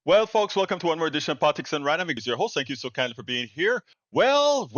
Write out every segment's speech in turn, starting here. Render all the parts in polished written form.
Well, folks, welcome to one more edition of Politics and Random. It's your host. Thank you so kindly for being here. Well,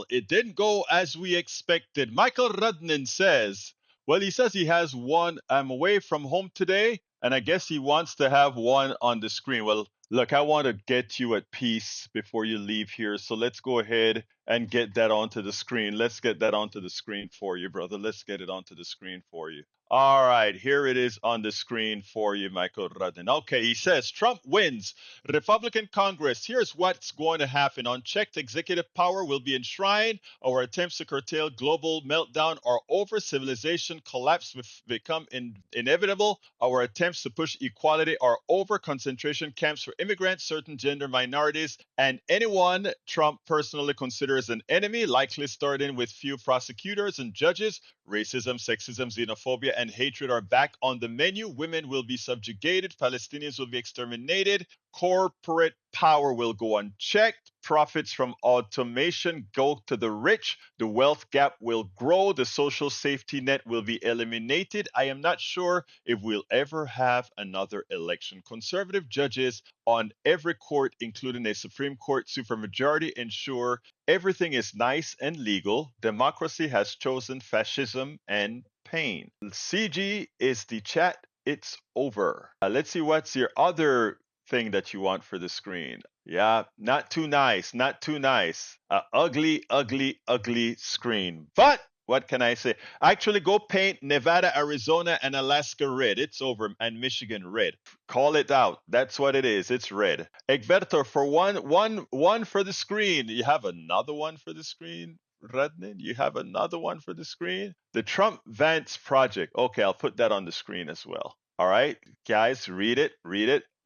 it didn't go as we expected. Michael Rudnin says, well, he says he has one. I'm away from home today, and I guess he wants to have one on the screen. Well, look, I want to get you at peace before you leave here. So let's go ahead and get that onto the screen. Let's get that onto the screen for you, brother. Let's get it onto the screen for you. All right, here it is on the screen for you, Michael Rudin. Okay, he says Trump wins Republican Congress. Here's what's going to happen. Unchecked executive power will be enshrined. Our attempts to curtail global meltdown are over. Civilization collapse will become inevitable. Our attempts to push equality are over. Concentration camps for immigrants, certain gender minorities, and anyone Trump personally considers an enemy, likely starting with few prosecutors and judges. Racism, sexism, xenophobia, and hatred are back on the menu. Women will be subjugated. Palestinians will be exterminated. Corporate power will go unchecked. Profits from automation go to the rich. The wealth gap will grow. The social safety net will be eliminated. I am not sure if we'll ever have another election. Conservative judges on every court, including a Supreme Court supermajority, ensure everything is nice and legal. Democracy has chosen fascism and pain. CG is the chat. It's over. Let's see what's your other thing that you want for the screen. Yeah, not too nice, not too nice. Ugly screen. But what can I say? Actually, go paint Nevada, Arizona, and Alaska red. It's over, and Michigan red. Call it out. That's what it is. It's red. Egberto, for one for the screen. You have another one for the screen, Rudnin? You have another one for the screen? The Trump Vance Project. Okay, I'll put that on the screen as well. All right, guys, read it.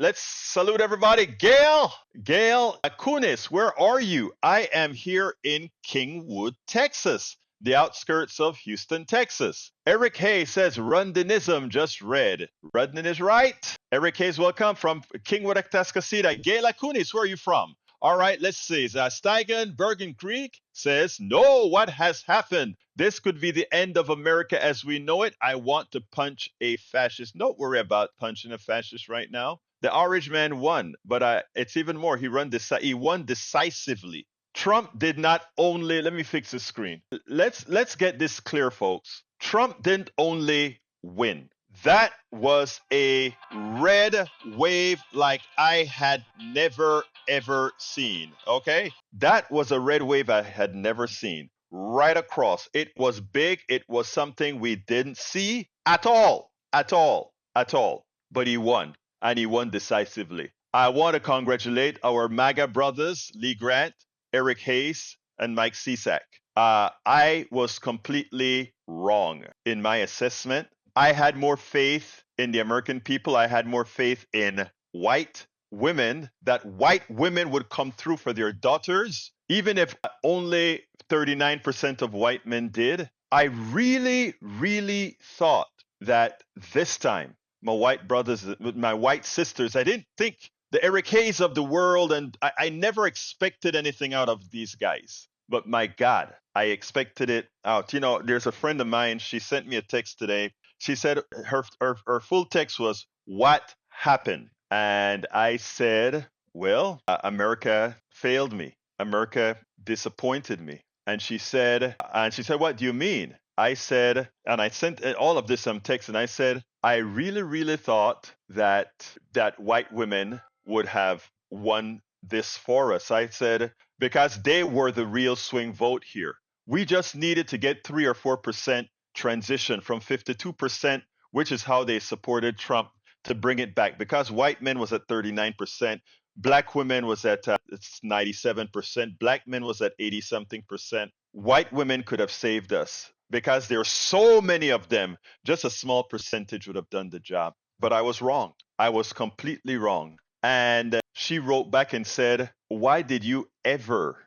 Let's salute everybody. Gail Akunis, where are you? I am here in Kingwood, Texas, the outskirts of Houston, Texas. Eric Hayes says, Rundinism just read. Rudnin is right. Eric Hayes, welcome from Kingwood, Atascocita. Gail Akunis, where are you from? All right, let's see. Steigen Bergen Creek says, no, what has happened? This could be the end of America as we know it. I want to punch a fascist. Don't worry about punching a fascist right now. The orange man won, but it's even more. He won decisively. Trump did not only, let me fix the screen. Let's get this clear, folks. Trump didn't only win. That was a red wave like I had never ever seen. Okay? That was a red wave I had never seen. Right across. It was big. It was something we didn't see at all. But he won, and he won decisively. I want to congratulate our MAGA brothers, Lee Grant, Eric Hayes, and Mike Cisak. I was completely wrong in my assessment. I had more faith in the American people. I had more faith in white women, that white women would come through for their daughters, even if only 39% of white men did. I really thought that this time, my white brothers, my white sisters, I didn't think the Eric Hayes of the world, and I never expected anything out of these guys. But my God, I expected it out. You know, there's a friend of mine, she sent me a text today. She said her full text was, what happened? And I said, well, America failed me. America disappointed me. And she said, what do you mean? I said, and I sent all of this on text, and I said, I really thought that white women would have won this for us. I said, because they were the real swing vote here. We just needed to get 3 or 4% transition from 52%, which is how they supported Trump, to bring it back, because white men was at 39%, black women was at 97%, black men was at 80 something percent. White women could have saved us because there are so many of them. Just a small percentage would have done the job. But I was wrong. I was completely wrong. And she wrote back and said, why did you ever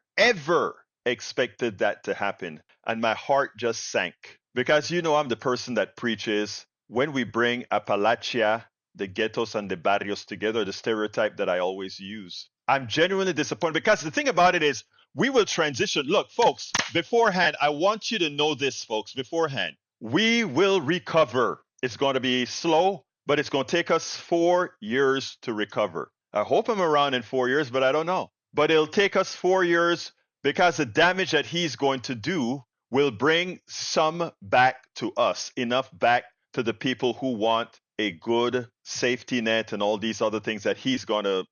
expected that to happen? And my heart just sank, because you know I'm the person that preaches when we bring Appalachia, the ghettos and the barrios together, the stereotype that I always use. I'm genuinely disappointed, because the thing about it is we will transition. Look, folks, beforehand, I want you to know this, folks, beforehand. We will recover. It's going to be slow, but it's going to take us 4 years to recover. I hope I'm around in 4 years, but I don't know. But it'll take us 4 years because the damage that he's going to do will bring some back to us, enough back to the people who want a good safety net and all these other things that he's gonna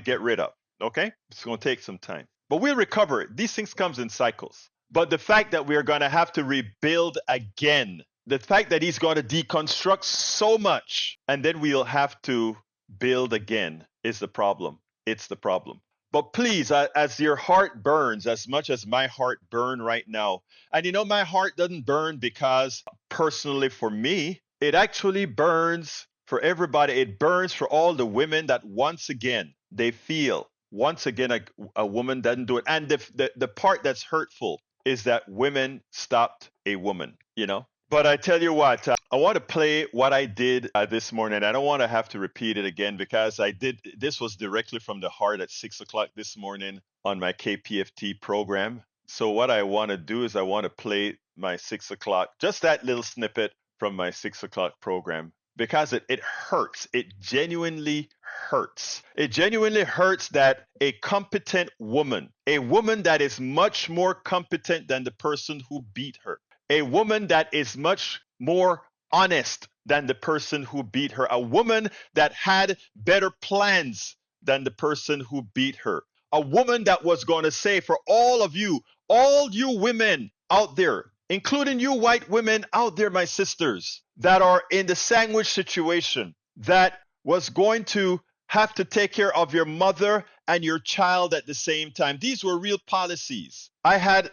get rid of. Okay? It's gonna take some time. But we'll recover it. These things comes in cycles. But the fact that we're gonna have to rebuild again, the fact that he's gonna deconstruct so much and then we'll have to build again is the problem. It's the problem. But please, as your heart burns, as much as my heart burn right now, and my heart doesn't burn because personally for me, it actually burns for everybody. It burns for all the women that once again, they feel once again a woman doesn't do it. And the part that's hurtful is that women stopped a woman. But I tell you what, I want to play what I did this morning. I don't want to have to repeat it again because this was directly from the heart at 6 o'clock this morning on my KPFT program. So what I want to do is I want to play my 6 o'clock, just that little snippet from my 6 o'clock program because it hurts. It genuinely hurts. It genuinely hurts that a competent woman, a woman that is much more competent than the person who beat her, a woman that is much more honest than the person who beat her, a woman that had better plans than the person who beat her, a woman that was going to say for all you women out there, including you white women out there, my sisters, that are in the sandwich situation, that was going to have to take care of your mother and your child at the same time. These were real policies. I had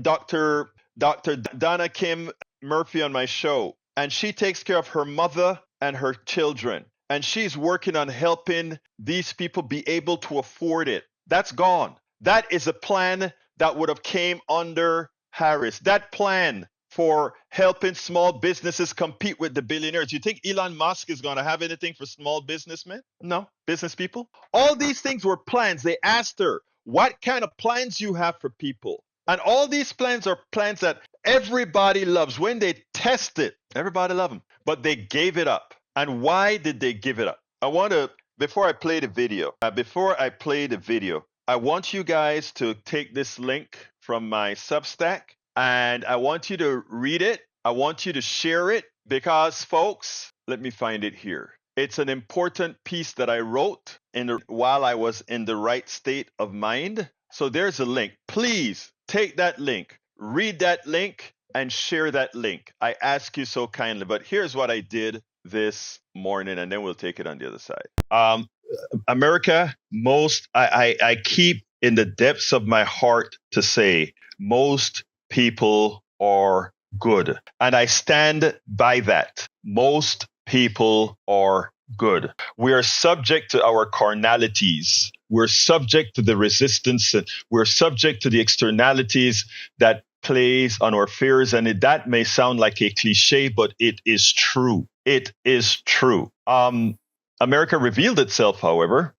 Dr. Donna Kim Murphy on my show, and she takes care of her mother and her children, and she's working on helping these people be able to afford it. That's gone. That is a plan that would have came under Harris. That plan for helping small businesses compete with the billionaires. You think Elon Musk is going to have anything for small businessmen? No, business people. All these things were plans. They asked her, what kind of plans you have for people? And all these plans are plans that everybody loves. When they test it, everybody loves them. But they gave it up. And why did they give it up? Before I play the video, I want you guys to take this link from my Substack, and I want you to read it. I want you to share it because, folks, let me find it here. It's an important piece that I wrote while I was in the right state of mind. So there's a link. Please take that link, read that link, and share that link. I ask you so kindly. But here's what I did this morning, and then we'll take it on the other side. America, I keep in the depths of my heart to say most people are good. And I stand by that. Most people are good. We are subject to our carnalities. We're subject to the resistance. We're subject to the externalities that plays on our fears. And that may sound like a cliche, but it is true. It is true. America revealed itself, however.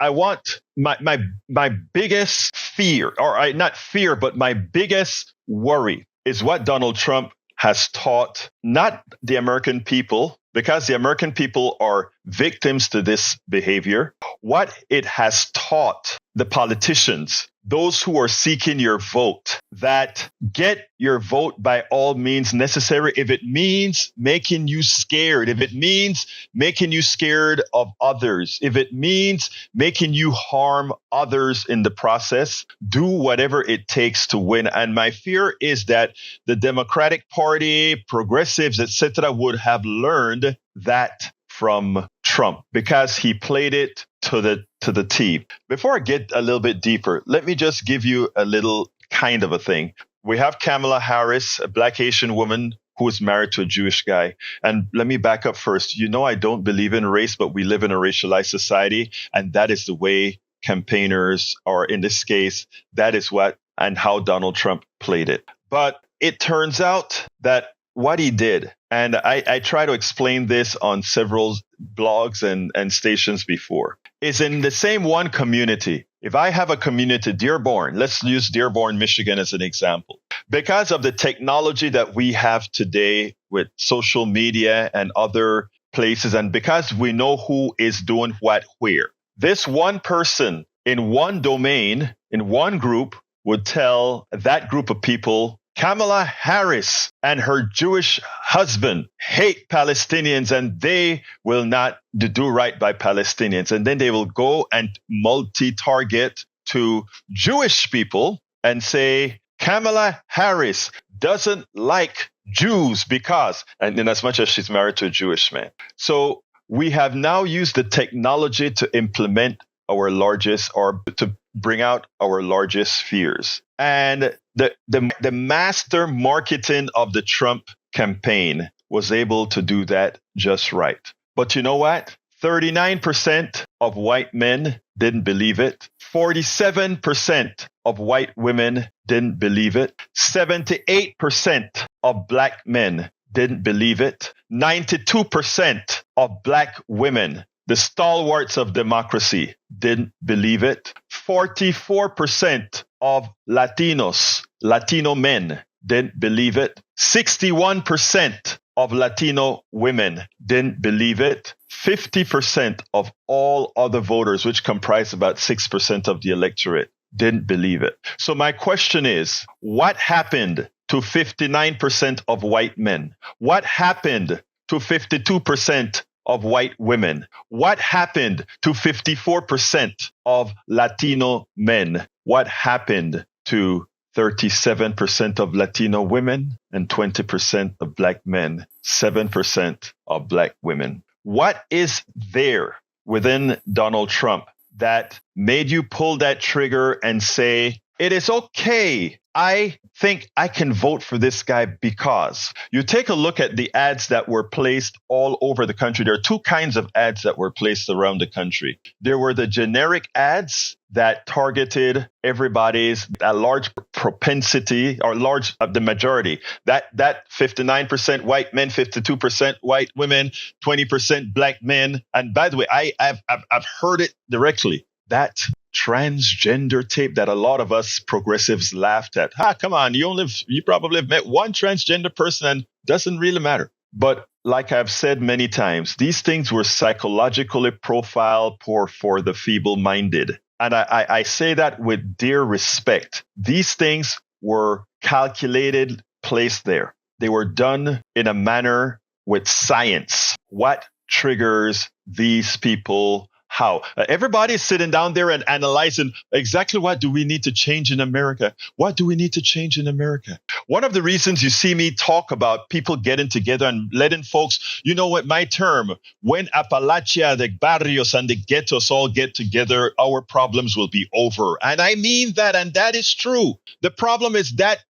I want my biggest fear, or not fear, but my biggest worry is what Donald Trump has taught not the American people, because the American people are victims to this behavior. What it has taught the politicians, those who are seeking your vote, that get your vote by all means necessary. If it means making you scared, if it means making you scared of others, if it means making you harm others in the process, do whatever it takes to win. And my fear is that the Democratic Party, progressives, etc., would have learned that from Trump because he played it to the T. Before I get a little bit deeper, let me just give you a little kind of a thing. We have Kamala Harris, a Black Asian woman who is married to a Jewish guy. And let me back up first. I don't believe in race, but we live in a racialized society. And that is the way campaigners, or in this case, that is what and how Donald Trump played it. But it turns out that what he did, and I try to explain this on several blogs and stations before, is in the same one community. If I have a community, Dearborn, let's use Dearborn, Michigan as an example. Because of the technology that we have today with social media and other places and because we know who is doing what where. This one person in one domain, in one group, would tell that group of people, Kamala Harris and her Jewish husband hate Palestinians and they will not do right by Palestinians. And then they will go and multi-target to Jewish people and say, Kamala Harris doesn't like Jews because, and in as much as she's married to a Jewish man. So we have now used the technology to implement our largest, or to bring out our largest fears. And the master marketing of the Trump campaign was able to do that just right. But you know what? 39% of white men didn't believe it. 47% of white women didn't believe it. 78% of black men didn't believe it. 92% of black women, the stalwarts of democracy, didn't believe it. 44% of Latino men didn't believe it. 61% of Latino women didn't believe it. 50% of all other voters, which comprise about 6% of the electorate, didn't believe it. So my question is, what happened to 59% of white men? What happened to 52% of white women? What happened to 54% of Latino men? What happened to 37% of Latino women and 20% of black men, 7% of black women? What is there within Donald Trump that made you pull that trigger and say, it is okay, I think I can vote for this guy? Because you take a look at the ads that were placed all over the country. There are two kinds of ads that were placed around the country. There were the generic ads that targeted everybody's a large propensity, or the majority, that 59% white men, 52% white women, 20% black men. And by the way, I've heard it directly, that transgender tape that a lot of us progressives laughed at. Come on, you probably have met one transgender person and doesn't really matter. But like I've said many times, these things were psychologically profiled for the feeble-minded. And I say that with dear respect. These things were calculated, placed there. They were done in a manner with science. What triggers these people? How? Everybody's sitting down there and analyzing exactly what do we need to change in America? What do we need to change in America? One of the reasons you see me talk about people getting together and letting folks, you know what, my term, when Appalachia, the barrios and the ghettos all get together, our problems will be over. And I mean that, and that is true. The problem is that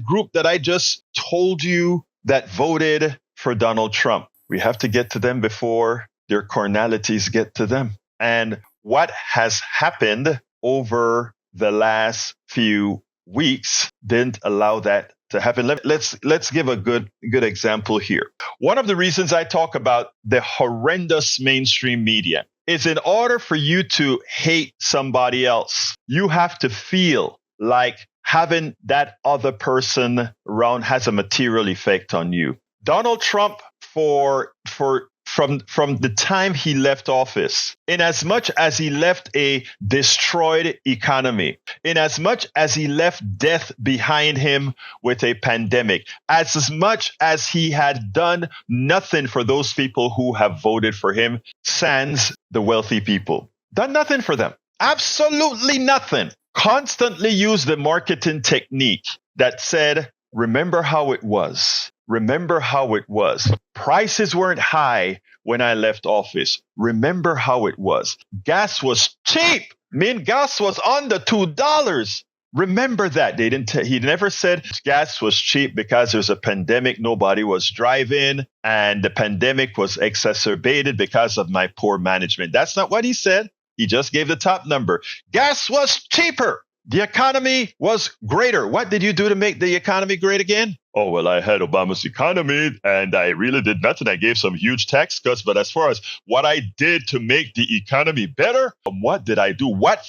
group that I just told you that voted for Donald Trump. We have to get to them before their carnalities get to them. And what has happened over the last few weeks didn't allow that to happen. Let's give a good example here. One of the reasons I talk about the horrendous mainstream media is, in order for you to hate somebody else, you have to feel like having that other person around has a material effect on you. Donald Trump, from the time he left office, in as much as he left a destroyed economy, in as much as he left death behind him with a pandemic, as much as he had done nothing for those people who have voted for him, sans the wealthy people, done nothing for them, absolutely nothing, constantly used the marketing technique that said, remember how it was. Remember how it was. Prices weren't high when I left office. Remember how it was. Gas was cheap. Gas was under $2. Remember that. He never said gas was cheap because there's a pandemic. Nobody was driving and the pandemic was exacerbated because of my poor management. That's not what he said. He just gave the top number. Gas was cheaper. The economy was greater. What did you do to make the economy great again? Oh, well, I had Obama's economy and I really did nothing. I gave some huge tax cuts. But as far as what I did to make the economy better, what did I do? What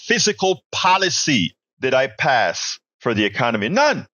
physical policy did I pass for the economy? None,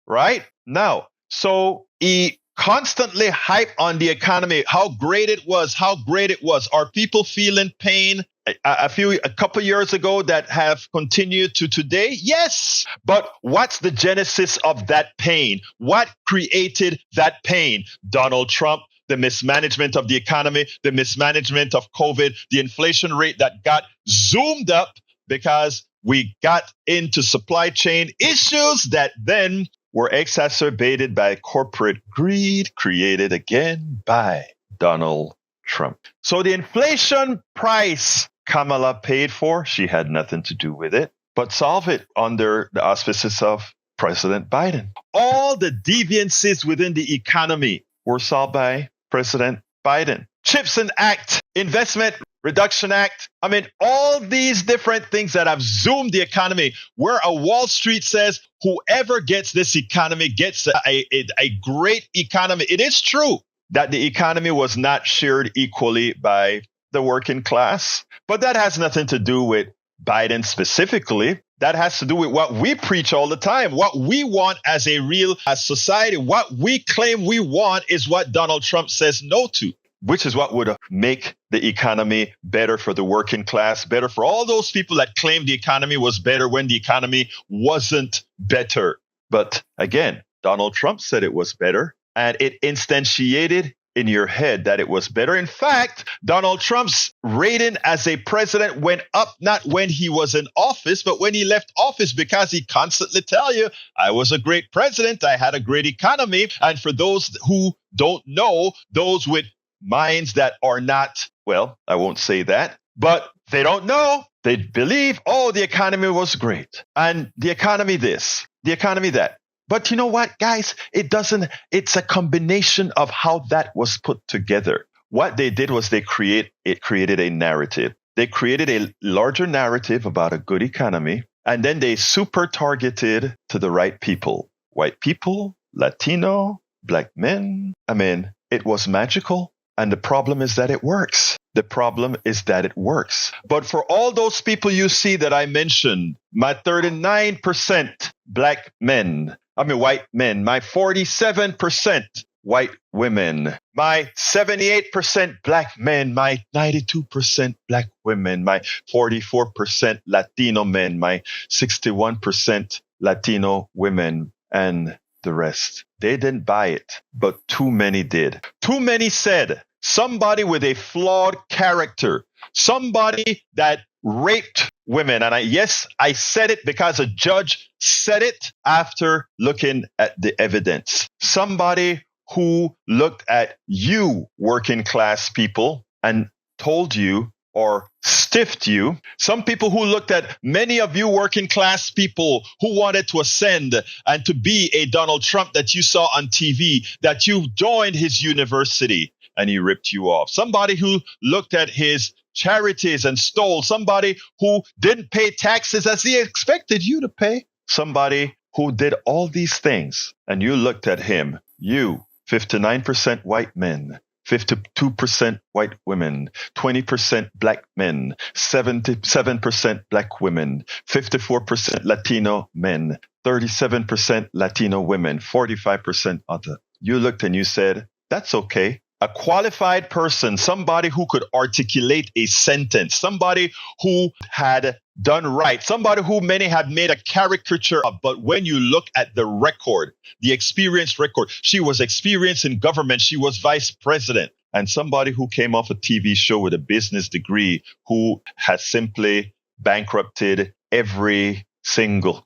right? Now, so he constantly hype on the economy, how great it was, how great it was. Are people feeling pain a couple years ago that have continued to today? Yes. But what's the genesis of that pain? What created that pain? Donald Trump, the mismanagement of the economy, the mismanagement of COVID, the inflation rate that got zoomed up because we got into supply chain issues that then were exacerbated by corporate greed, created again by Donald Trump. So the inflation price Kamala paid for, she had nothing to do with it, but solve it under the auspices of President Biden. All the deviances within the economy were solved by President Biden. CHIPS and Act, Investment Reduction Act. I mean, all these different things that have zoomed the economy, where a Wall Street says whoever gets this economy gets a great economy. It is true that the economy was not shared equally by the working class, but that has nothing to do with Biden specifically. That has to do with what we preach all the time, what we want as a real society. What we claim we want is what Donald Trump says no to, which is what would make the economy better for the working class, better for all those people that claim the economy was better when the economy wasn't better. But again, Donald Trump said it was better, and it instantiated in your head that it was better. In fact, Donald Trump's rating as a president went up not when he was in office, but when he left office, because he constantly tell you, I was a great president, I had a great economy. And for those who don't know, those with minds that are not, well, I won't say that, but they don't know. They believe, oh, the economy was great. And the economy this, the economy that. But you know what, guys? It's a combination of how that was put together. What they did was it created a narrative. They created a larger narrative about a good economy, and then they super targeted to the right people. White people, Latino, black men. I mean, it was magical. And the problem is that it works. The problem is that it works. But for all those people you see that I mentioned, my 39% black men, white men, my 47% white women, my 78% black men, my 92% black women, my 44% Latino men, my 61% Latino women, and the rest. They didn't buy it, but too many did. Too many said, somebody with a flawed character, somebody that raped women. And I said it because a judge said it after looking at the evidence. Somebody who looked at you, working class people, and told you or stiffed you. Some people who looked at many of you working class people who wanted to ascend and to be a Donald Trump that you saw on TV, that you joined his university, and he ripped you off. Somebody who looked at his charities and stole. Somebody who didn't pay taxes as he expected you to pay. Somebody who did all these things, and you looked at him. You, 59% white men, 52% white women, 20% black men, 77% black women, 54% Latino men, 37% Latino women, 45% other. You looked and you said, that's okay. A qualified person, somebody who could articulate a sentence, somebody who had done right, somebody who many had made a caricature of. But when you look at the record, the experience record, she was experienced in government. She was vice president. And somebody who came off a TV show with a business degree who has simply bankrupted every single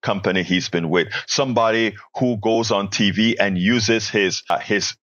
company he's been with. Somebody who goes on TV and uses his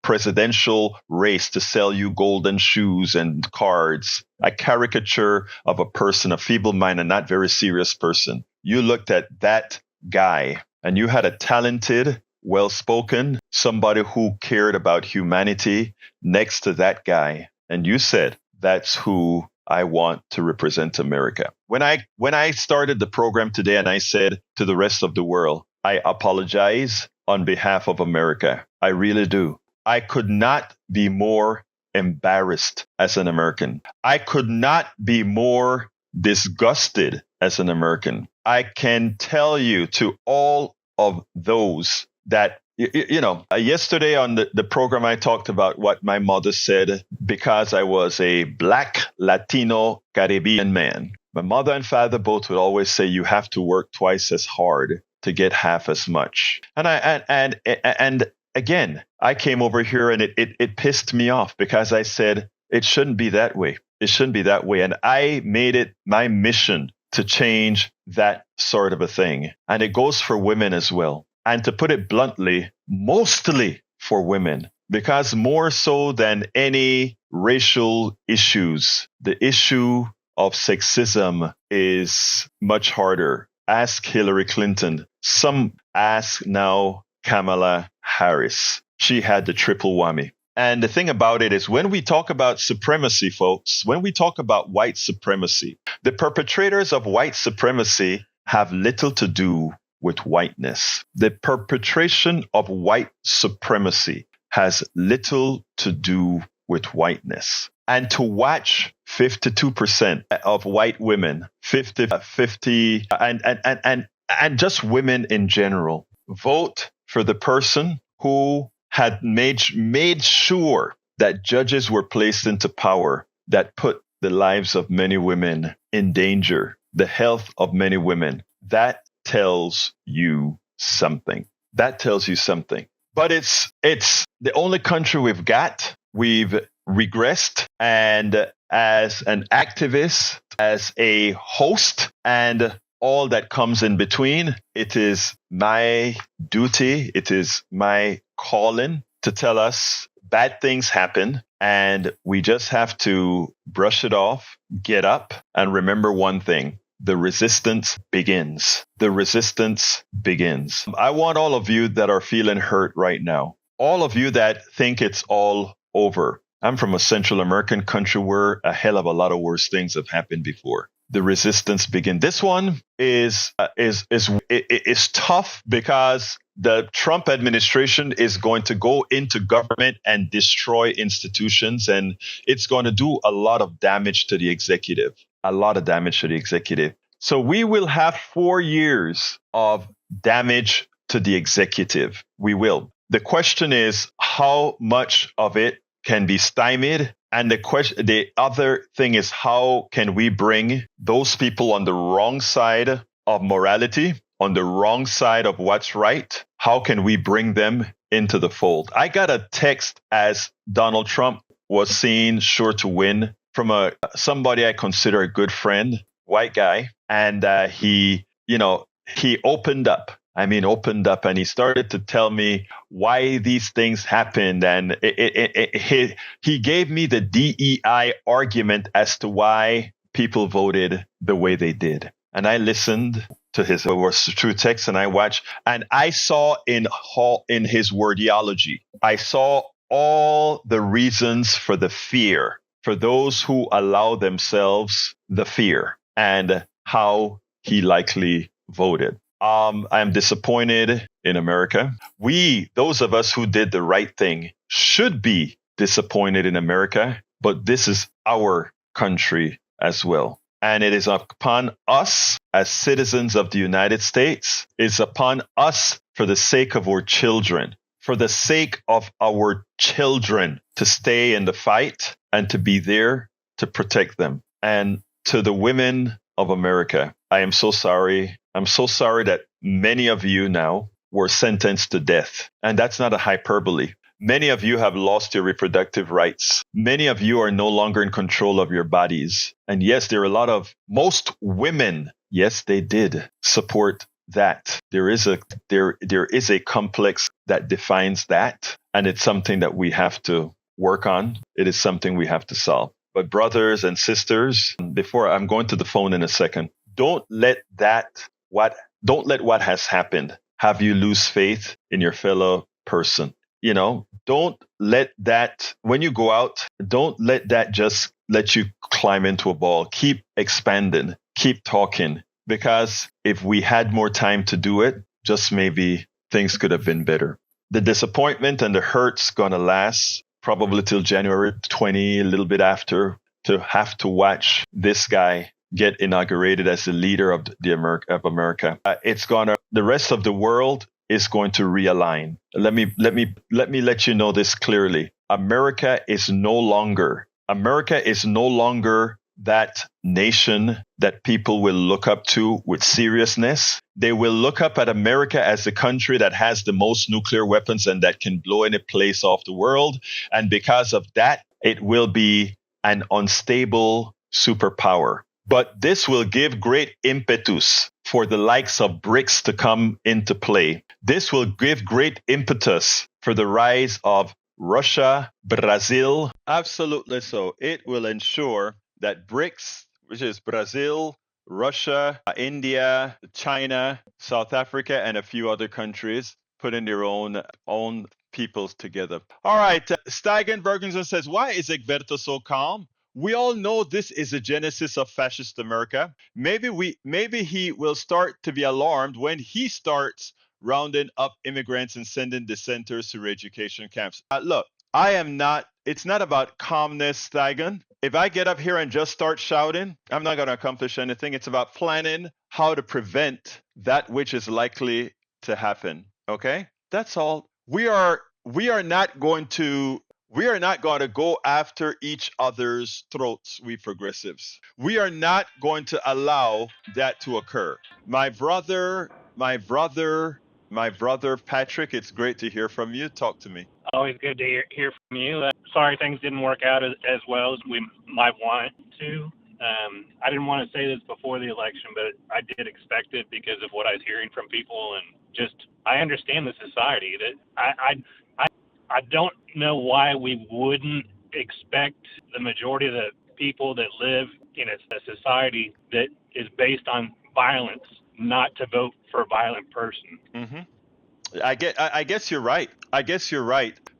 presidential race to sell you golden shoes and cards. A caricature of a person, a feeble-minded, not very serious person. You looked at that guy and you had a talented, well-spoken, somebody who cared about humanity next to that guy. And you said, that's who I want to represent America. When I started the program today and I said to the rest of the world, I apologize on behalf of America. I really do. I could not be more embarrassed as an American. I could not be more disgusted as an American. I can tell you, to all of those that Yesterday on the program, I talked about what my mother said because I was a Black Latino Caribbean man. My mother and father both would always say you have to work twice as hard to get half as much. And again, I came over here and it pissed me off because I said it shouldn't be that way. It shouldn't be that way. And I made it my mission to change that sort of a thing. And it goes for women as well. And to put it bluntly, mostly for women, because more so than any racial issues, the issue of sexism is much harder. Ask Hillary Clinton. Some ask now Kamala Harris. She had the triple whammy. And the thing about it is when we talk about supremacy, folks, when we talk about white supremacy, the perpetrators of white supremacy have little to do with whiteness. The perpetration of white supremacy has little to do with whiteness. And to watch 52% of white women, 50, and just women in general, vote for the person who had made sure that judges were placed into power that put the lives of many women in danger, the health of many women. That tells you something. That tells you something. But it's the only country we've got. We've regressed. And as an activist, as a host, and all that comes in between, it is my duty, it is my calling to tell us bad things happen and we just have to brush it off, get up, and remember one thing. The resistance begins. The resistance begins. I want all of you that are feeling hurt right now, all of you that think it's all over. I'm from a Central American country where a hell of a lot of worse things have happened before. The resistance begins. This one is tough because the Trump administration is going to go into government and destroy institutions, and it's going to do a lot of damage to the executive. A lot of damage to the executive. So we will have 4 years of damage to the executive. We will. The question is how much of it can be stymied. And the other thing is, how can we bring those people on the wrong side of morality, on the wrong side of what's right? How can we bring them into the fold? I got a text as Donald Trump was seen sure to win from somebody I consider a good friend, white guy. And he opened up. And he started to tell me why these things happened. And he gave me the DEI argument as to why people voted the way they did. And I listened to his true text and I watched, and I saw in his wordiology, I saw all the reasons for the fear, for those who allow themselves the fear, and how he likely voted. I'm disappointed in America. Those of us who did the right thing, should be disappointed in America, but this is our country as well. And it is upon us as citizens of the United States, it's upon us for the sake of our children, for the sake of our children, to stay in the fight and to be there to protect them. And to the women of America, I am so sorry. I'm so sorry that many of you now were sentenced to death. And that's not a hyperbole. Many of you have lost your reproductive rights. Many of you are no longer in control of your bodies. And yes, most women, yes, they did support that. There is a complex that defines that. And it's something that we have to work on. It is something we have to solve. But brothers and sisters, before I'm going to the phone in a second, don't let what has happened have you lose faith in your fellow person. Don't let that, when you go out, don't let that just let you climb into a ball. Keep expanding, keep talking, because if we had more time to do it, just maybe things could have been better. The disappointment and the hurt's going to last probably till January 20, a little bit after, to have to watch this guy get inaugurated as the leader of America. The rest of the world is going to realign. Let you know this clearly. America is no longer that nation that people will look up to with seriousness. They will look up at America as the country that has the most nuclear weapons and that can blow any place off the world. And because of that, it will be an unstable superpower. But this will give great impetus for the likes of BRICS to come into play. This will give great impetus for the rise of Russia, Brazil. Absolutely so. It will ensure that BRICS, which is Brazil, Russia, India, China, South Africa, and a few other countries, putting their own peoples together. All right, Steigen Bergensen says, why is Egberto so calm? We all know this is the genesis of fascist America. Maybe he will start to be alarmed when he starts rounding up immigrants and sending dissenters to re-education camps. Look, it's not about calmness, Steigen. If I get up here and just start shouting, I'm not going to accomplish anything. It's about planning how to prevent that which is likely to happen. Okay? That's all. We are not going to go after each other's throats, we progressives. We are not going to allow that to occur. My brother Patrick, it's great to hear from you. Talk to me. Always good to hear from you. Sorry things didn't work out as well as we might want to. I didn't want to say this before the election, but I did expect it because of what I was hearing from people, and just I understand the society. That I don't know why we wouldn't expect the majority of the people that live in a society that is based on violence not to vote for a violent person. Mm-hmm. I guess you're right.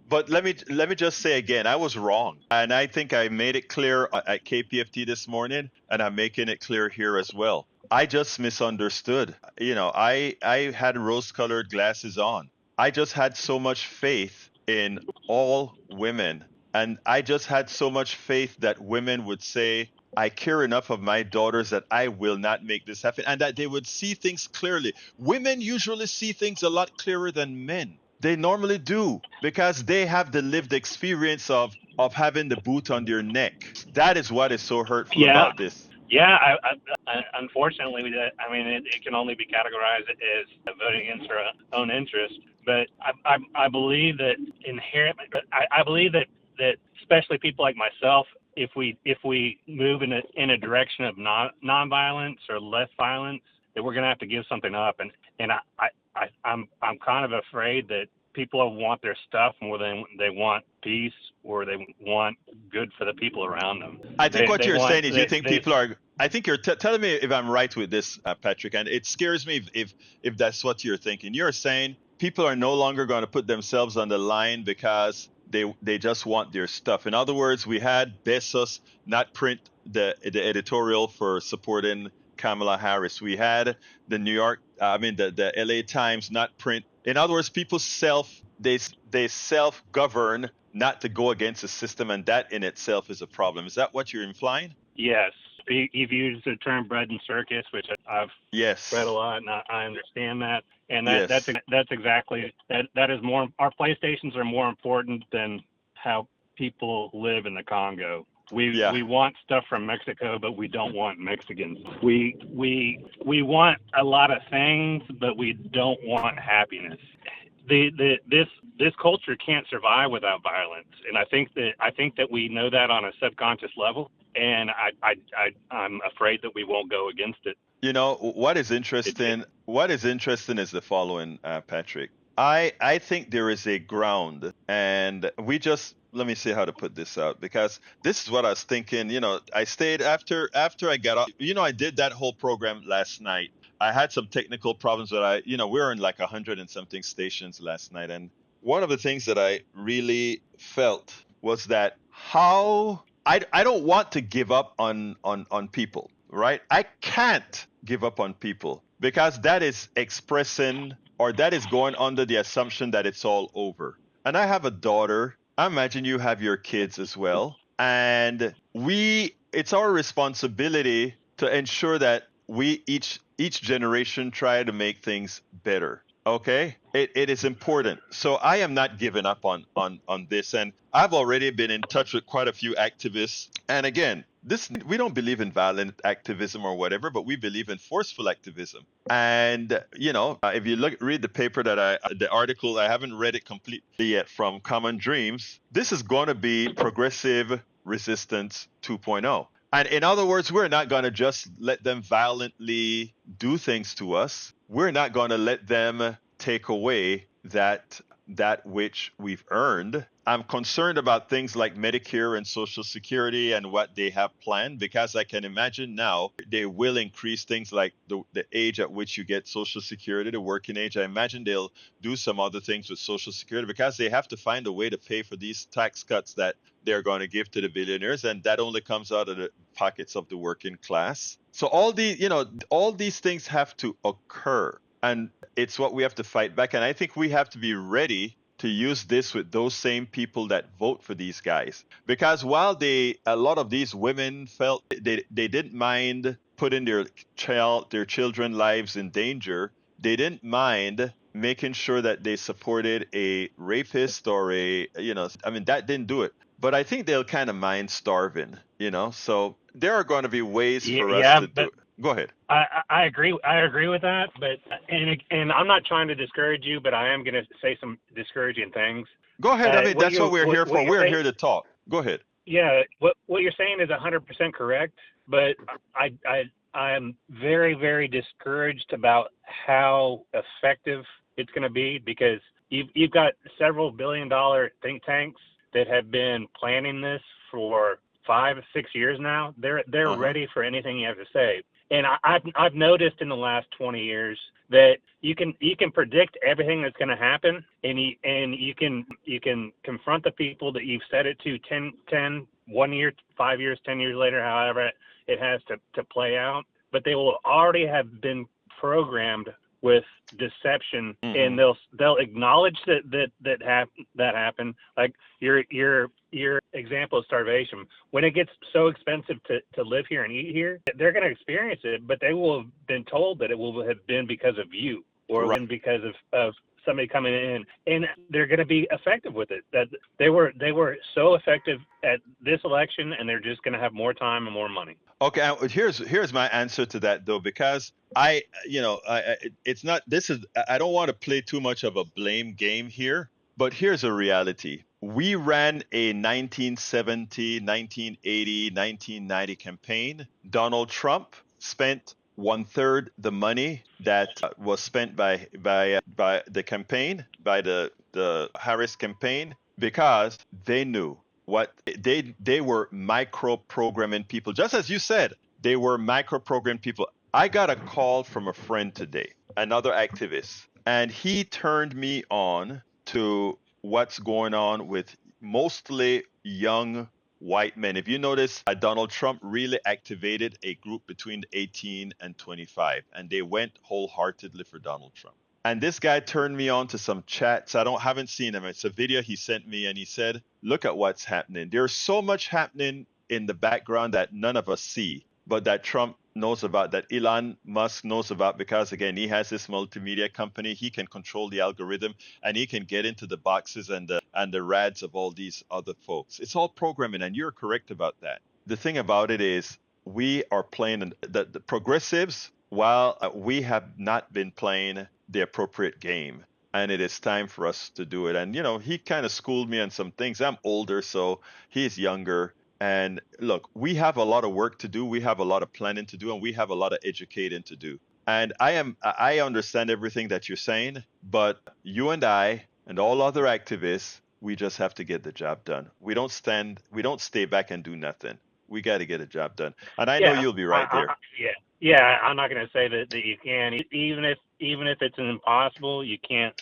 But let me just say again, I was wrong, and I think I made it clear at KPFT this morning, and I'm making it clear here as well. I just misunderstood. I had rose-colored glasses on. I just had so much faith in all women, and I just had so much faith that women would say, I care enough of my daughters that I will not make this happen, and that they would see things clearly. Women usually see things a lot clearer than men. They normally do, because they have the lived experience of having the boot on their neck. That is what is so hurtful about this. Yeah, unfortunately, it can only be categorized as voting against our own interest. But I believe that inherently, I believe that especially people like myself, if we move in a direction of nonviolence or less violence, that we're going to have to give something up. And I'm kind of afraid that people want their stuff more than they want peace, or they want good for the people around them. I think what you're saying is you think people are. I think you're telling me if I'm right with this, Patrick, and it scares me if that's what you're thinking. You're saying people are no longer going to put themselves on the line because they just want their stuff. In other words, we had Bezos not print the editorial for supporting Kamala Harris. We had the the LA Times not print. In other words, people they self-govern not to go against the system, and that in itself is a problem. Is that what you're implying? Yes. You've used the term bread and circus, which I've read a lot, and I understand that. And that's exactly that is more. Our PlayStations are more important than how people live in the Congo. We want stuff from Mexico, but we don't want Mexicans. We want a lot of things, but we don't want happiness. This culture can't survive without violence, and I think that we know that on a subconscious level, and I'm afraid that we won't go against it. You know what is interesting? What is interesting is the following, Patrick. I think there is a ground, and let me see how to put this out, because this is what I was thinking. I stayed after I got off. I did that whole program last night. I had some technical problems, but we were in like 100 and something stations last night, and one of the things that I really felt was that how I don't want to give up on people, right? I can't give up on people, because that is expressing, or that is going under the assumption that it's all over. And I have a daughter. I imagine you have your kids as well. And it's our responsibility to ensure that we each generation try to make things better. Okay, it is important. So I am not giving up on this, and I've already been in touch with quite a few activists. And again, this we don't believe in violent activism or whatever, but we believe in forceful activism. And if you read the paper the article, I haven't read it completely yet, from Common Dreams. This is going to be progressive resistance 2.0. And in other words, we're not going to just let them violently do things to us. We're not going to let them take away that which we've earned. I'm concerned about things like Medicare and Social Security and what they have planned, because I can imagine now they will increase things like the age at which you get Social Security, the working age. I imagine they'll do some other things with Social Security, because they have to find a way to pay for these tax cuts that they're going to give to the billionaires, and that only comes out of the pockets of the working class. So all these things have to occur, and it's what we have to fight back. And I think we have to be ready to use this with those same people that vote for these guys, because while a lot of these women felt they didn't mind putting their children lives in danger, they didn't mind making sure that they supported a rapist or that didn't do it. But I think they'll kind of mind starving, So there are going to be ways for us to do it. Go ahead. I agree. I agree with that, but and I'm not trying to discourage you, but I am going to say some discouraging things. Go ahead. I mean, that's what we're here for. We're here to talk. Go ahead. Yeah, what you're saying is 100% correct, but I am very, very discouraged about how effective it's going to be, because you've got several billion-dollar think tanks that have been planning this for 5 or 6 years now. They're ready for anything you have to say. And I've noticed in the last 20 years that you can predict everything that's going to happen, and you can confront the people that you've said it to 1 year, 5 years, 10 years later, however it has to play out. But they will already have been programmed with deception, and they'll acknowledge that happened. Like your example of starvation. When it gets so expensive to live here and eat here, they're going to experience it, but they will have been told that it will have been because of you, or been because of somebody coming in, and they're going to be effective with it. That they were so effective at this election, and they're just going to have more time and more money. Okay, here's my answer to that, though, because it's not. This is. I don't want to play too much of a blame game here, but here's a reality. We ran a 1970, 1980, 1990 campaign. Donald Trump spent 1/3 the money that was spent by the campaign, by the Harris campaign, because they knew what they were micro programming people. Just as you said, they were micro programming people. I got a call from a friend today, another activist, and he turned me on to what's going on with mostly young white men. If you notice, Donald Trump really activated a group between 18 and 25, and they went wholeheartedly for Donald Trump. And this guy turned me on to some chats. Haven't seen him. It's a video he sent me, and he said, "Look at what's happening. There's so much happening in the background that none of us see, but that Trump knows about, that Elon Musk knows about, because again, he has this multimedia company. He can control the algorithm, and he can get into the boxes and the rads of all these other folks. It's all programming, and you're correct about that. The thing about it is, we are playing the progressives, while we have not been playing the appropriate game, and it is time for us to do it. And he kind of schooled me on some things. I'm older, so he's younger. And look, we have a lot of work to do. We have a lot of planning to do, and we have a lot of educating to do. And I understand everything that you're saying, but you and I and all other activists, we just have to get the job done. We don't stay back and do nothing. We got to get a job done. And I know you'll be right there. Yeah, I'm not going to say that you can. Even if it's impossible, you can't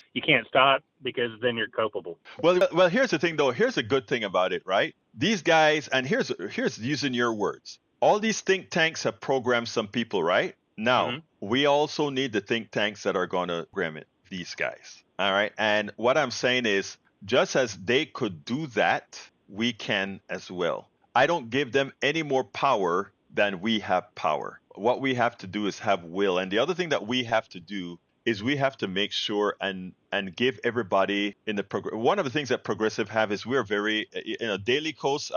stop, because then you're culpable. Well, here's the thing, though. Here's a good thing about it, right? These guys, and here's using your words. All these think tanks have programmed some people, right? Now, we also need the think tanks that are going to program it, these guys. All right. And what I'm saying is, just as they could do that, we can as well. I don't give them any more power than we have power. What we have to do is have will. And the other thing that we have to do is we have to make sure and give everybody in the one of the things that progressive have is we're very Daily Coast.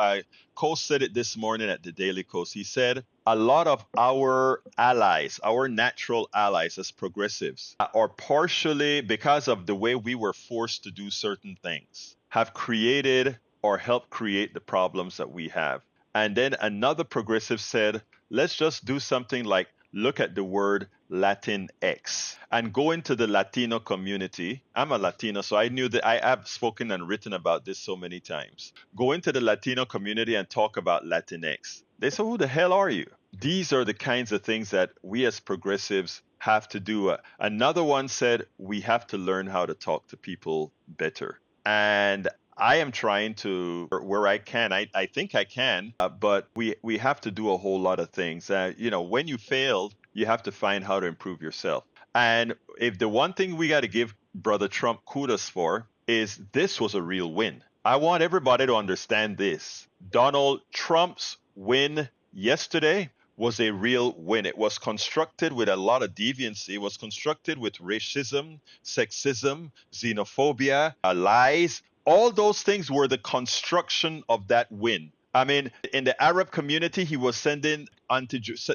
Coast said it this morning at the Daily Coast. He said a lot of our allies, our natural allies as progressives, are partially because of the way we were forced to do certain things, have created or helped create the problems that we have. And then another progressive said, let's just do something like look at the word Latinx and go into the Latino community. I'm a Latino, so I knew that I have spoken and written about this so many times. Go into the Latino community and talk about Latinx. They said, who the hell are you? These are the kinds of things that we as progressives have to do. Another one said, we have to learn how to talk to people better. And I am trying to where I can. I think I can, but we have to do a whole lot of things. When you failed, you have to find how to improve yourself. And if the one thing we got to give Brother Trump kudos for is this was a real win. I want everybody to understand this. Donald Trump's win yesterday was a real win. It was constructed with a lot of deviancy. It was constructed with racism, sexism, xenophobia, lies. All those things were the construction of that win. I mean, in the Arab community, he was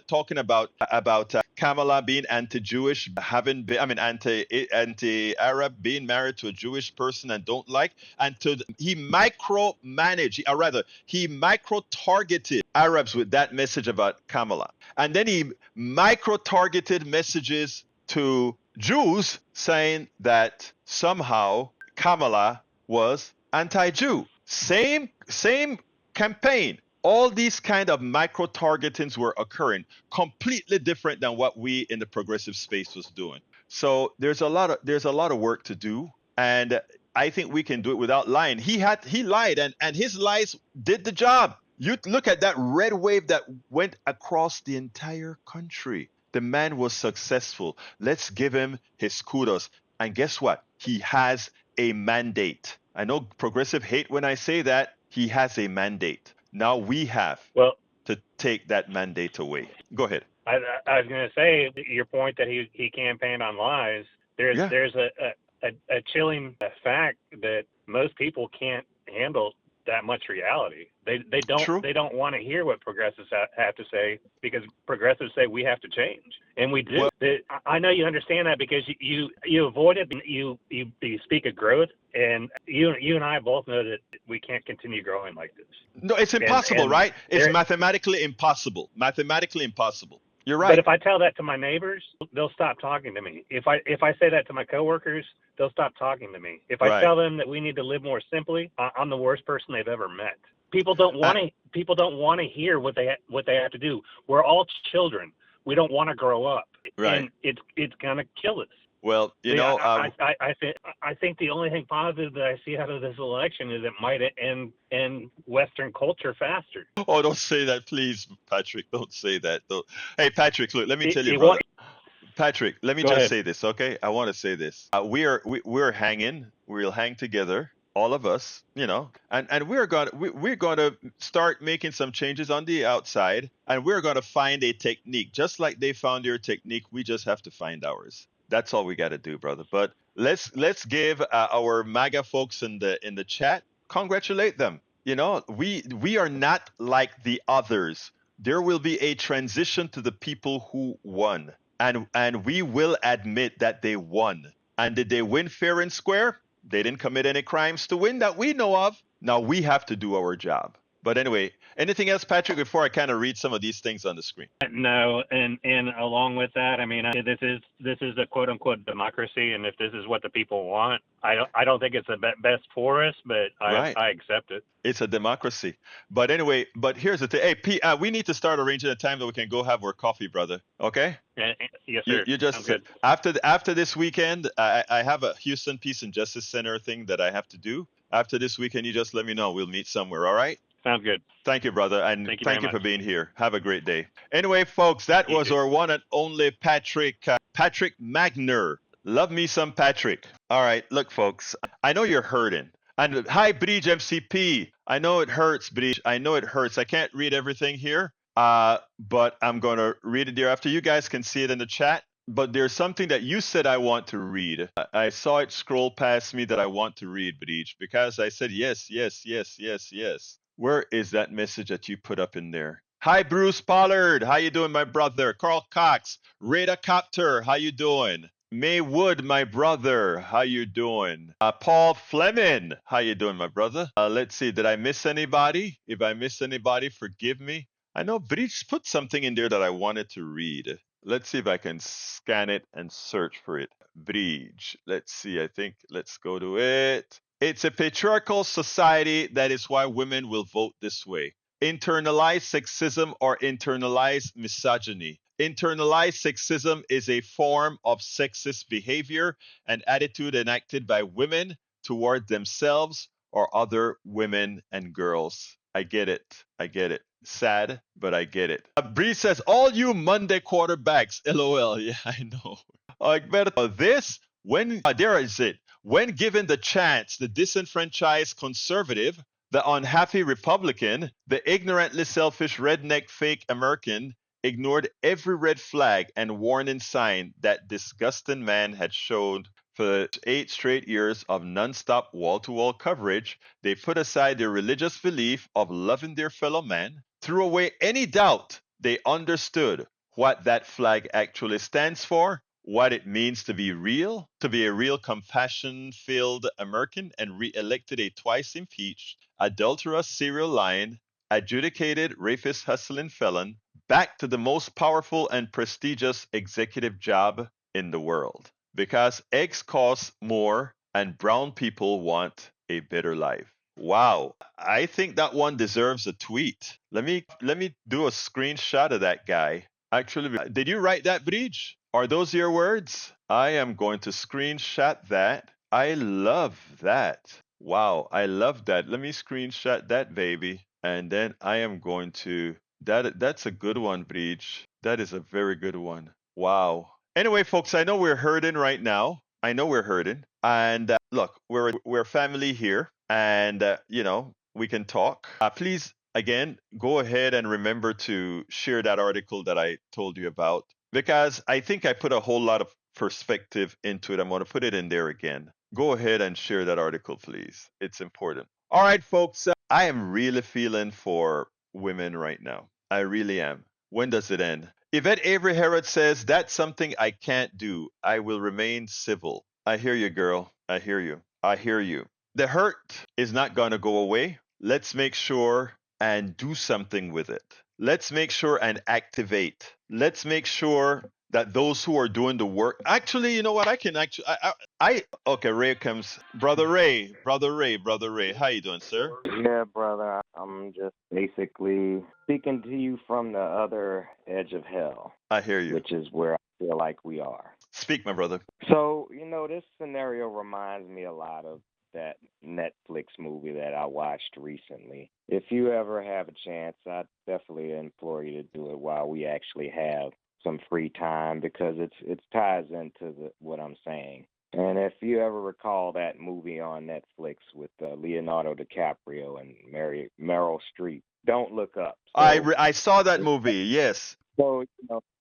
talking about Kamala being anti-Jewish, anti-Arab, being married to a Jewish person and don't like, and he micromanaged, or rather, he micro-targeted Arabs with that message about Kamala, and then he micro-targeted messages to Jews saying that somehow Kamala was anti-Jew. Same campaign. All these kind of micro targetings were occurring, completely different than what we in the progressive space was doing. So there's a lot of work to do, and I think we can do it without lying. He lied, and his lies did the job. You look at that red wave that went across the entire country. The man was successful. Let's give him his kudos. And guess what? He has a mandate. I know progressive hate when I say that. He has a mandate. Now we have to take that mandate away. Go ahead. I was going to say your point that he campaigned on lies. There's a chilling fact that most people can't handle that much reality. They don't want to hear what progressives have to say, because progressives say we have to change, and we do. I know you understand that because you avoid it. You speak of growth, and you and I both know that we can't continue growing like this. No, it's impossible, right? It's mathematically impossible. Mathematically impossible. You're right. But if I tell that to my neighbors, they'll stop talking to me. If I say that to my coworkers, they'll stop talking to me. If I tell them that we need to live more simply, I'm the worst person they've ever met. People don't want to hear what they have to do. We're all children. We don't want to grow up. Right. And it's gonna kill us. Well, I think the only thing positive that I see out of this election is it might end Western culture faster. Oh, don't say that, please, Patrick. Don't say that. Hey, Patrick, look, let me tell you, brother. Patrick, let me just say this, okay? I want to say this. We're hanging. We'll hang together, all of us, and we're gonna start making some changes on the outside, and we're gonna find a technique, just like they found their technique. We just have to find ours. That's all we got to do, brother. But let's give our MAGA folks in the chat, congratulate them. We are not like the others. There will be a transition to the people who won, and we will admit that they won. And did they win fair and square? They didn't commit any crimes to win that we know of. Now we have to do our job. But anyway, anything else, Patrick, before I kind of read some of these things on the screen? No, and along with that, I mean, this is a quote unquote democracy, and if this is what the people want, I don't think it's the best for us, but I accept it. It's a democracy. But anyway, here's the thing. Hey, P, we need to start arranging a time that we can go have our coffee, brother. Okay? Yes, sir. You just good. After this weekend, I have a Houston Peace and Justice Center thing that I have to do. After this weekend, you just let me know. We'll meet somewhere. All right? Sounds good. Thank you, brother, and thank you for being here. Have a great day. Anyway, folks, that was our one and only Patrick Magner. Love me some Patrick. All right, look, folks, I know you're hurting. And hi, Bridge MCP. I know it hurts, Bridge. I know it hurts. I can't read everything here, but I'm going to read it there after. You guys can see it in the chat. but there's something that you said I want to read. I saw it scroll past me that I want to read, Breach, because I said yes, yes, yes, yes, yes. Where is that message that you put up in there? Hi, Bruce Pollard. How you doing, my brother? Carl Cox, Rada Copter. How you doing? May Wood, my brother. How you doing? Paul Fleming. How you doing, my brother? Let's see. Did I miss anybody? If I missed anybody, forgive me. I know Breach put something in there that I wanted to read. Let's see if I can scan it and search for it. Bridge. Let's see. I think let's go to it. It's a patriarchal society. That is why women will vote this way. Internalized sexism or internalized misogyny. Internalized sexism is a form of sexist behavior and attitude enacted by women toward themselves or other women and girls. I get it. I get it. Sad, but I get it. Bree says, all you Monday quarterbacks, LOL. Yeah, I know. Egberto, this, when, there is it. When given the chance, the disenfranchised conservative, the unhappy Republican, the ignorantly selfish redneck fake American ignored every red flag and warning sign that disgusting man had shown for 8 straight years of nonstop wall to wall coverage. They put aside their religious belief of loving their fellow man, threw away any doubt they understood what that flag actually stands for, what it means to be a real compassion filled American, and re elected a twice impeached, adulterous serial lying, adjudicated rapist hustling felon back to the most powerful and prestigious executive job in the world. Because eggs cost more and brown people want a better life. Wow, I think that one deserves a tweet. Let me do a screenshot of that guy. Actually, did you write that, Bridge? Are those your words? I am going to screenshot that. I love that. Wow, I love that. Let me screenshot that baby, and then I am going to that's a good one, Bridge. That is a very good one. Wow. Anyway, folks, I know we're hurting right now. I know we're hurting. And look, we're family here, and we can talk. Please, again, go ahead and remember to share that article that I told you about, because I think I put a whole lot of perspective into it. I'm going to put it in there again. Go ahead and share that article, please. It's important. All right, folks. I am really feeling for women right now. I really am. When does it end? Yvette Avery Herod says, that's something I can't do. I will remain civil. I hear you, girl. I hear you. I hear you. The hurt is not going to go away. Let's make sure and do something with it. Let's make sure and activate. Let's make sure that those who are doing the work, actually, you know what? I can actually, okay, Ray comes. Brother Ray. How you doing, sir? Yeah, brother. I'm just basically speaking to you from the other edge of hell. I hear you. Which is where I feel like we are. Speak, my brother. So, this scenario reminds me a lot of that Netflix movie that I watched recently. If you ever have a chance, I definitely implore you to do it while we actually have some free time, because it ties into what I'm saying. And if you ever recall that movie on Netflix with Leonardo DiCaprio and Meryl Streep, Don't Look Up. So, I saw that movie, yes. So,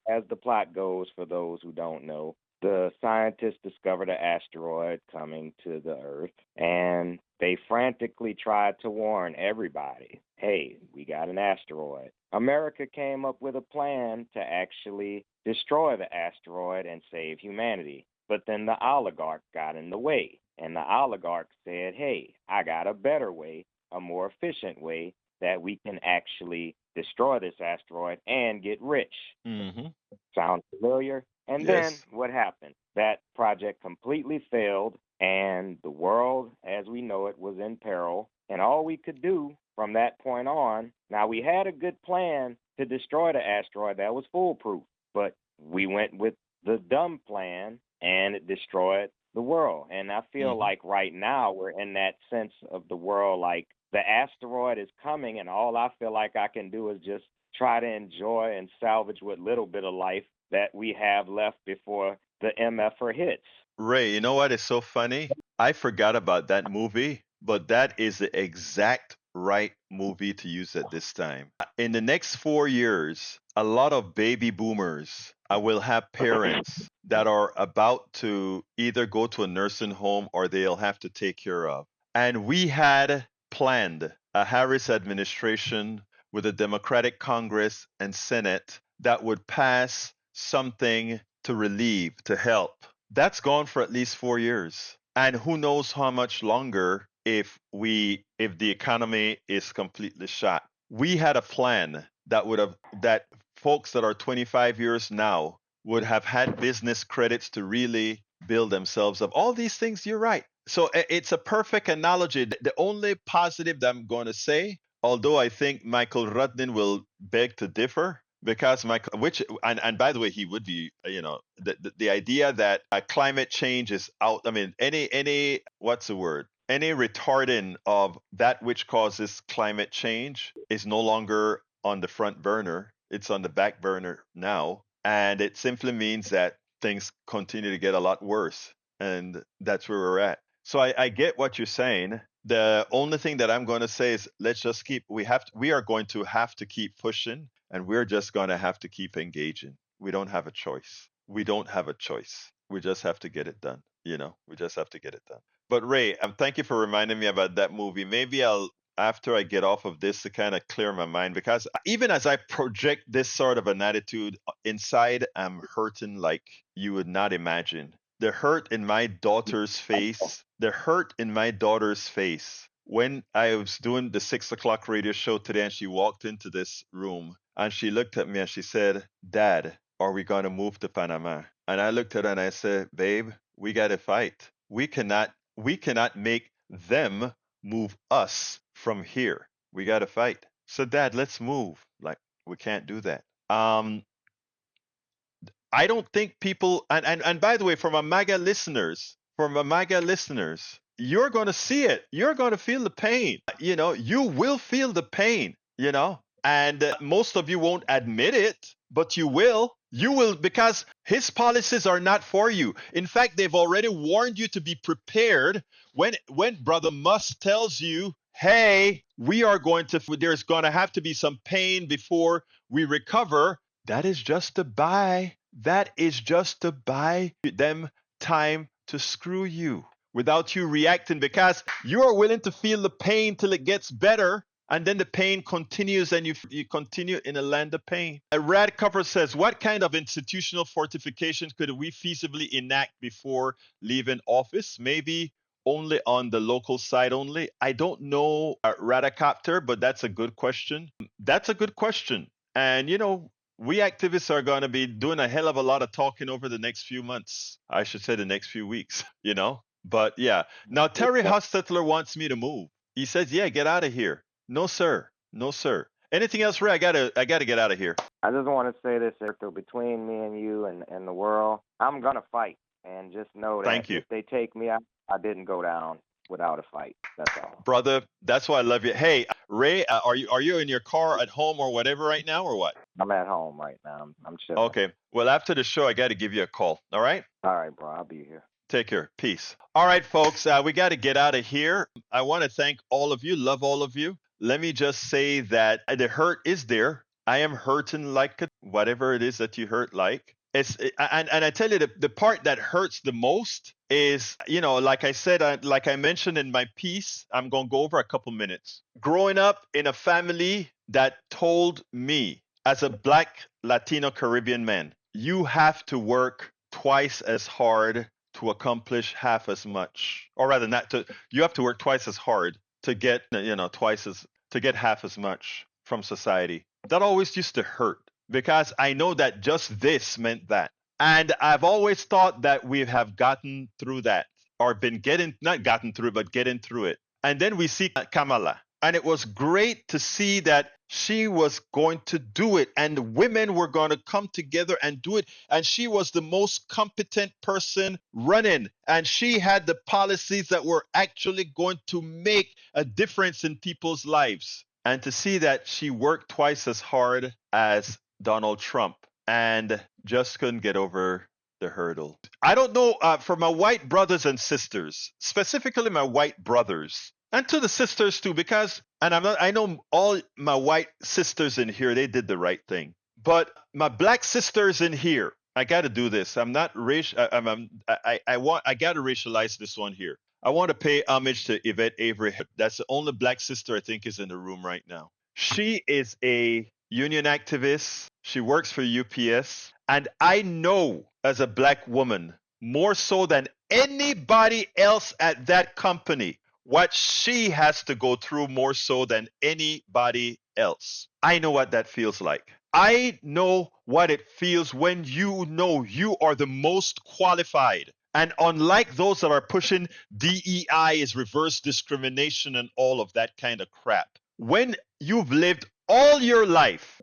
as the plot goes, for those who don't know, the scientists discovered an asteroid coming to the Earth, and they frantically tried to warn everybody, hey, we got an asteroid. America came up with a plan to actually destroy the asteroid and save humanity. But then the oligarch got in the way, and the oligarch said, hey, I got a better way, a more efficient way that we can actually destroy this asteroid and get rich. Mm-hmm. Sound familiar? And then what happened? That project completely failed, and the world as we know it was in peril. And all we could do from that point on, now we had a good plan to destroy the asteroid that was foolproof, but we went with the dumb plan and it destroyed the world. And I feel like right now we're in that sense of the world, like the asteroid is coming, and all I feel like I can do is just try to enjoy and salvage what little bit of life that we have left before the MFR hits. Ray, you know what is so funny? I forgot about that movie, but that is the exact right movie to use at this time. In the next 4 years, a lot of baby boomers will have parents that are about to either go to a nursing home or they'll have to take care of. And we had planned a Harris administration with a Democratic Congress and Senate that would pass something to relieve, to help. That's gone for at least 4 years. And who knows how much longer if the economy is completely shot. We had a plan that folks that are 25 years now would have had business credits to really build themselves up. All these things, you're right. So it's a perfect analogy. The only positive that I'm going to say, although I think Michael Rudnin will beg to differ, because and by the way, he would be, the idea that climate change is out. I mean, any what's the word? Any retardant of that which causes climate change is no longer on the front burner. It's on the back burner now. And it simply means that things continue to get a lot worse. And that's where we're at. So I get what you're saying. The only thing that I'm going to say is we are going to have to keep pushing, and we're just going to have to keep engaging. We don't have a choice. We don't have a choice. We just have to get it done. We just have to get it done. But Ray, thank you for reminding me about that movie. Maybe after I get off of this, to kind of clear my mind, because even as I project this sort of an attitude inside, I'm hurting like you would not imagine. The hurt in my daughter's face, when I was doing the 6 o'clock radio show today, and she walked into this room and she looked at me and she said, "Dad, are we going to move to Panama?" And I looked at her and I said, "Babe, we got to fight. We cannot make them move us from here. We got to fight. So Dad, let's move." Like, we can't do that. I don't think people, and by the way, for my MAGA listeners, you're going to see it. You're going to feel the pain. You will feel the pain, and most of you won't admit it, but you will. You will, because his policies are not for you. In fact, they've already warned you to be prepared when Brother Musk tells you, "Hey, there's going to have to be some pain before we recover." That is just to buy them time to screw you without you reacting, because you are willing to feel the pain till it gets better. And then the pain continues, and you continue in a land of pain. Rad Cover says, "What kind of institutional fortifications could we feasibly enact before leaving office? Maybe only on the local side only." I don't know, Radacopter, but that's a good question. And, we activists are going to be doing a hell of a lot of talking over the next few months. I should say the next few weeks, But yeah. Now, Terry Hostetler wants me to move. He says, "Yeah, get out of here." No, sir. No, sir. Anything else, Ray? I gotta get out of here. I just want to say this, Egberto, between me and you and the world, I'm gonna fight, and just know that if they take me out, I didn't go down without a fight. That's all, brother. That's why I love you. Hey, Ray, are you in your car at home or whatever right now, or what? I'm at home right now. I'm chilling. Okay. Well, after the show, I got to give you a call. All right. All right, bro. I'll be here. Take care. Peace. All right, folks. We got to get out of here. I want to thank all of you. Love all of you. Let me just say that the hurt is there. I am hurting like whatever it is that you hurt like. And I tell you, the part that hurts the most is, like I said, like I mentioned in my piece, I'm going to go over a couple minutes. Growing up in a family that told me, as a Black Latino Caribbean man, you have to work twice as hard to accomplish half as much, or rather, you have to work twice as hard to get, to get half as much from society. That always used to hurt, because I know that just this meant that. And I've always thought that we have gotten through that, or not gotten through, but getting through it. And then we see Kamala. And it was great to see that she was going to do it, and women were going to come together and do it. And she was the most competent person running, and she had the policies that were actually going to make a difference in people's lives. And to see that she worked twice as hard as Donald Trump and just couldn't get over the hurdle. I don't know, for my white brothers and sisters, specifically my white brothers, and to the sisters too, because, I know all my white sisters in here, they did the right thing. But my black sisters in here, I got to do this. I'm not racial. I got to racialize this one here. I want to pay homage to Yvette Avery. That's the only black sister I think is in the room right now. She is a union activist. She works for UPS. And I know as a black woman, more so than anybody else at that company, what she has to go through more so than anybody else. I know what that feels like. I know what it feels when you know you are the most qualified. And unlike those that are pushing DEI is reverse discrimination and all of that kind of crap, when you've lived all of your life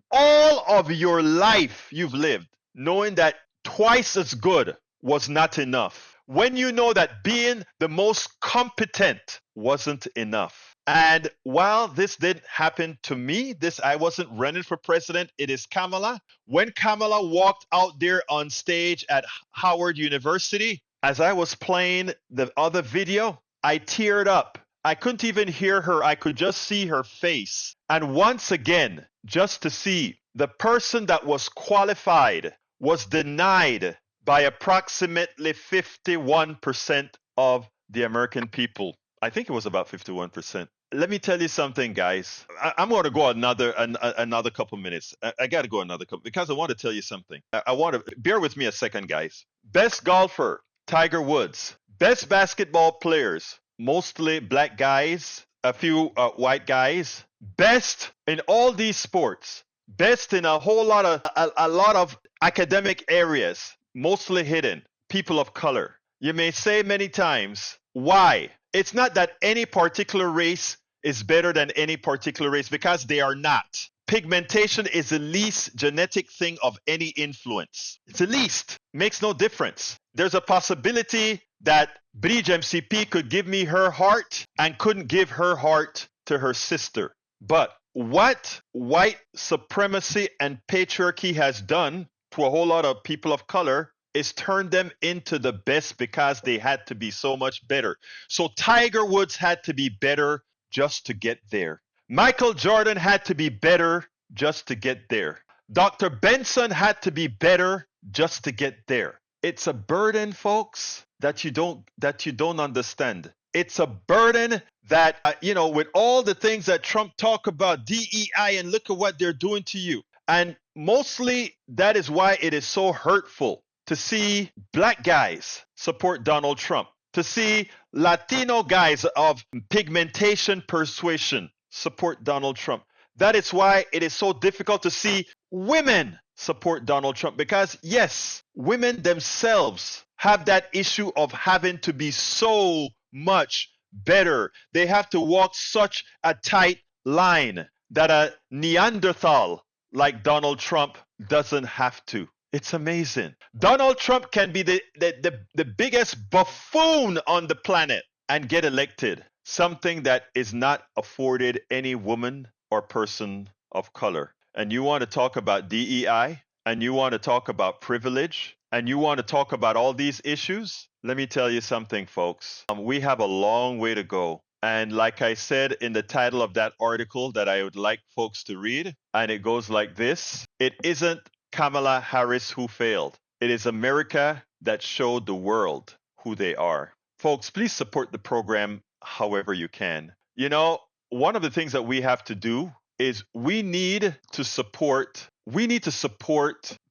you've lived, knowing that twice as good was not enough. When you know that being the most competent wasn't enough. And while this didn't happen to me, I wasn't running for president, it is Kamala. When Kamala walked out there on stage at Howard University, as I was playing the other video, I teared up. I couldn't even hear her. I could just see her face. And once again, just to see the person that was qualified was denied by approximately 51% of the American people. I think it was about 51%. Let me tell you something, guys. I'm going to go another couple minutes. I got to go another couple because I want to tell you something. I want to bear with me a second, guys. Best golfer, Tiger Woods. Best basketball players, mostly black guys, a few white guys. Best in all these sports. Best in a whole lot of a lot of academic areas, mostly hidden. People of color. You may say many times, why? It's not that any particular race is better than any particular race because they are not. Pigmentation is the least genetic thing of any influence. It's the least. Makes no difference. There's a possibility that Bridge MCP could give me her heart and couldn't give her heart to her sister. But what white supremacy and patriarchy has done to a whole lot of people of color is turn them into the best because they had to be so much better. So Tiger Woods had to be better just to get there. Michael Jordan had to be better just to get there. Dr. Benson had to be better just to get there. It's a burden, folks, that you don't understand. It's a burden that with all the things that Trump talk about, DEI, and look at what they're doing to you. And mostly that is why it is so hurtful to see black guys support Donald Trump, to see Latino guys of pigmentation persuasion support Donald Trump. That is why it is so difficult to see women support Donald Trump because, yes, women themselves have that issue of having to be so much better. They have to walk such a tight line that a Neanderthal like Donald Trump doesn't have to. It's amazing. Donald Trump can be the biggest buffoon on the planet and get elected, something that is not afforded any woman or person of color. And you want to talk about DEI, and you want to talk about privilege, and you want to talk about all these issues? Let me tell you something, folks. We have a long way to go. And like I said in the title of that article that I would like folks to read, and it goes like this: it isn't Kamala Harris who failed. It is America that showed the world who they are. Folks, please support the program however you can. You know, one of the things that we have to do is we need to support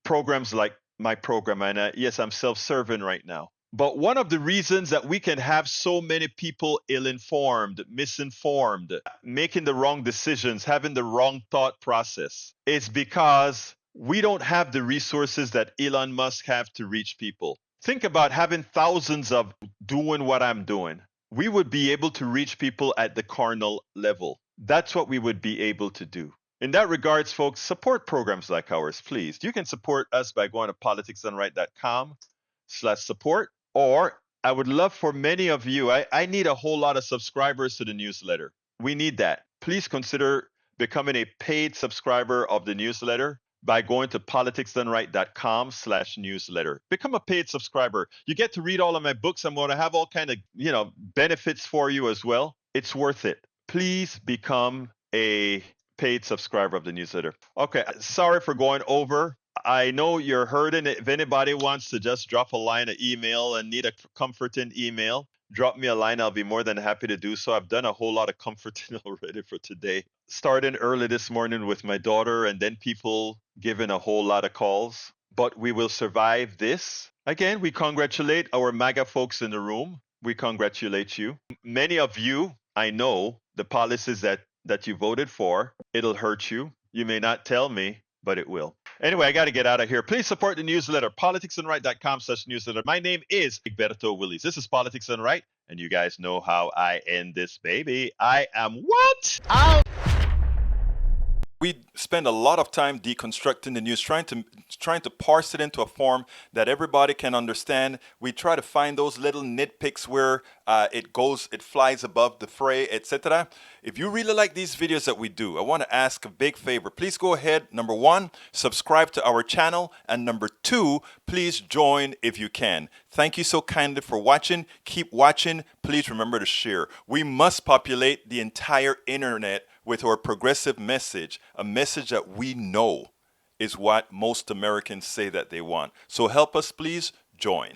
programs like my program. And yes, I'm self-serving right now. But one of the reasons that we can have so many people ill-informed, misinformed, making the wrong decisions, having the wrong thought process is because we don't have the resources that Elon Musk have to reach people. Think about having thousands of doing what I'm doing. We would be able to reach people at the carnal level. That's what we would be able to do. In that regards, folks, support programs like ours, please. You can support us by going to politicsdoneright.com/support. Or I would love for many of you, I need a whole lot of subscribers to the newsletter. We need that. Please consider becoming a paid subscriber of the newsletter by going to politicsdoneright.com/newsletter. Become a paid subscriber. You get to read all of my books. I'm going to have all kind of, benefits for you as well. It's worth it. Please become a paid subscriber of the newsletter. Okay, sorry for going over. I know you're hurting. If anybody wants to just drop a line, an email, and need a comforting email, drop me a line. I'll be more than happy to do so. I've done a whole lot of comforting already for today. Starting early this morning with my daughter, and then people giving a whole lot of calls. But we will survive this. Again, we congratulate our MAGA folks in the room. We congratulate you. Many of you, I know, the policies that you voted for, it'll hurt you. You may not tell me, but it will. Anyway, I got to get out of here. Please support the newsletter, politicsandright.com/newsletter. My name is Egberto Willies. This is Politics and Right, and you guys know how I end this baby. I am what? Out. We spend a lot of time deconstructing the news, trying to parse it into a form that everybody can understand. We try to find those little nitpicks where it flies above the fray, etc. If you really like these videos that we do, I want to ask a big favor. Please go ahead. Number 1, subscribe to our channel, and number 2, please join if you can. Thank you so kindly for watching. Keep watching. Please remember to share. We must populate the entire internet with our progressive message, a message that we know is what most Americans say that they want. So help us, please join.